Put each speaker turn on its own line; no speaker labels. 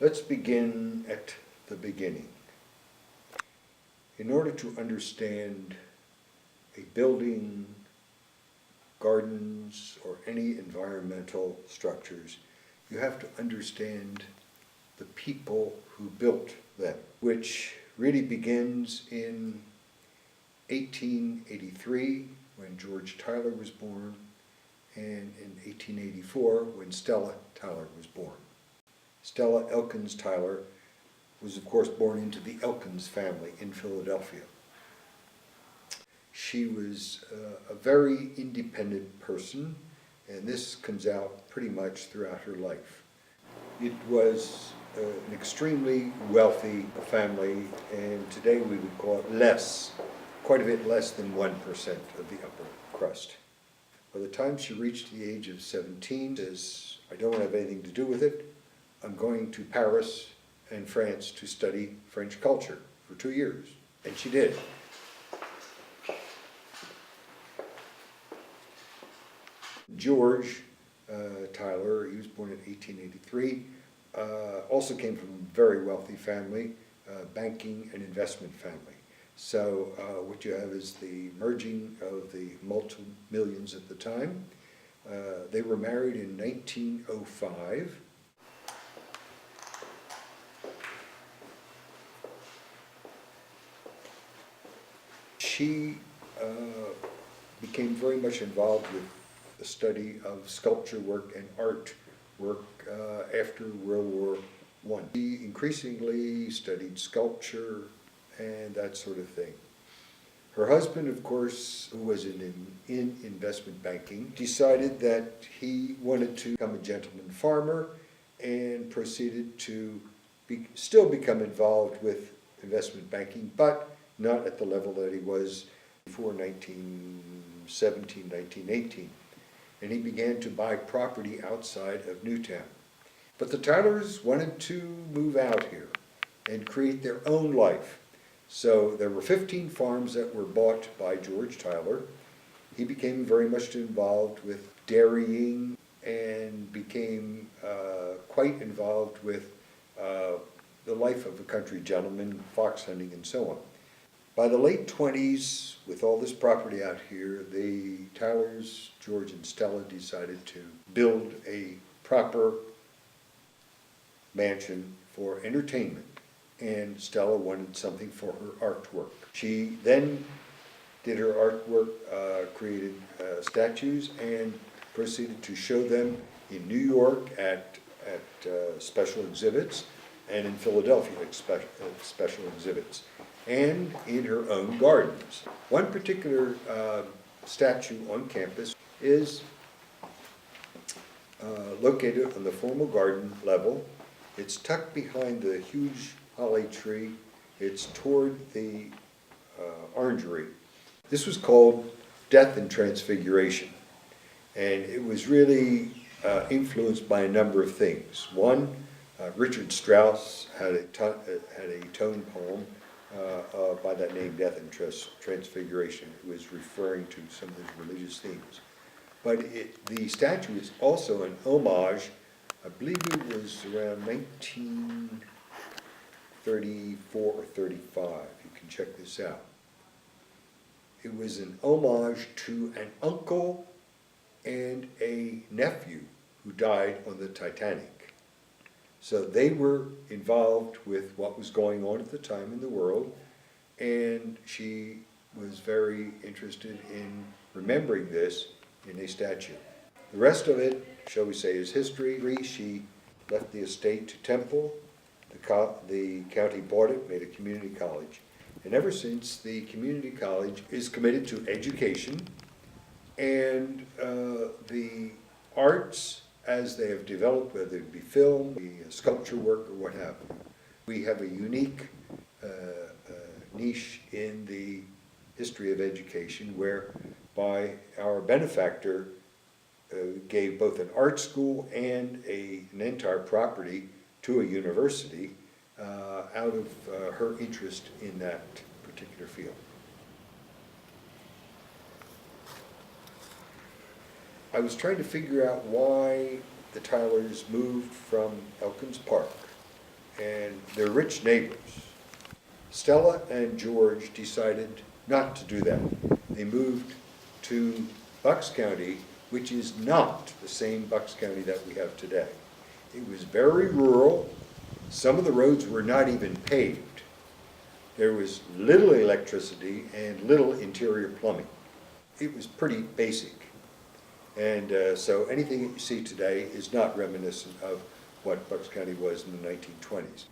Let's begin at the beginning. In order to understand a building, gardens, or any environmental structures, you have to understand the people who built them, which really begins in 1883 when George Tyler was born, and in 1884 when Stella Tyler was born. Stella Elkins Tyler was of course born into the Elkins family in Philadelphia. She was a very independent person, and this comes out pretty much throughout her life. It was an extremely wealthy family, and today we would call it quite a bit less than 1% of the upper crust. By the time she reached the age of 17, says, I don't want to have anything to do with it. I'm going to Paris and France to study French culture for 2 years. And she did. George Tyler, he was born in 1883, also came from a very wealthy family, banking and investment family. So what you have is the merging of the multi-millions at the time. They were married in 1905. She became very much involved with the study of sculpture work and art work after World War I. She increasingly studied sculpture and that sort of thing. Her husband, of course, who was in investment banking, decided that he wanted to become a gentleman farmer and proceeded to still become involved with investment banking, but not at the level that he was before 1917, 1918. And he began to buy property outside of Newtown. But the Tylers wanted to move out here and create their own life. So there were 15 farms that were bought by George Tyler. He became very much involved with dairying and became quite involved with the life of a country gentleman, fox hunting and so on. By the late 20s, with all this property out here, the Tylers, George and Stella, decided to build a proper mansion for entertainment. And Stella wanted something for her artwork. She then did her artwork, created statues, and proceeded to show them in New York at special exhibits, and in Philadelphia at special exhibits, and in her own gardens. One particular statue on campus is located on the formal garden level. It's tucked behind the huge holly tree. It's toward the orangery. This was called Death and Transfiguration, and it was really influenced by a number of things. One, Richard Strauss had a tone poem by that name, Death and Transfiguration. It was referring to some of his religious themes. But the statue is also an homage. I believe it was around 1934 or 35. You can check this out. It was an homage to an uncle and a nephew who died on the Titanic. So they were involved with what was going on at the time in the world, and she was very interested in remembering this in a statue. The rest of it, shall we say, is history. She left the estate to Temple. The county bought it, made a community college. And ever since, the community college is committed to education and the arts as they have developed, whether it be film, sculpture work, or what have you. We have a unique niche in the history of education whereby our benefactor gave both an art school and an entire property to a university out of her interest in that particular field. I was trying to figure out why the Tylers moved from Elkins Park and their rich neighbors. Stella and George decided not to do that. They moved to Bucks County, which is not the same Bucks County that we have today. It was very rural. Some of the roads were not even paved. There was little electricity and little interior plumbing. It was pretty basic. And so anything that you see today is not reminiscent of what Bucks County was in the 1920s.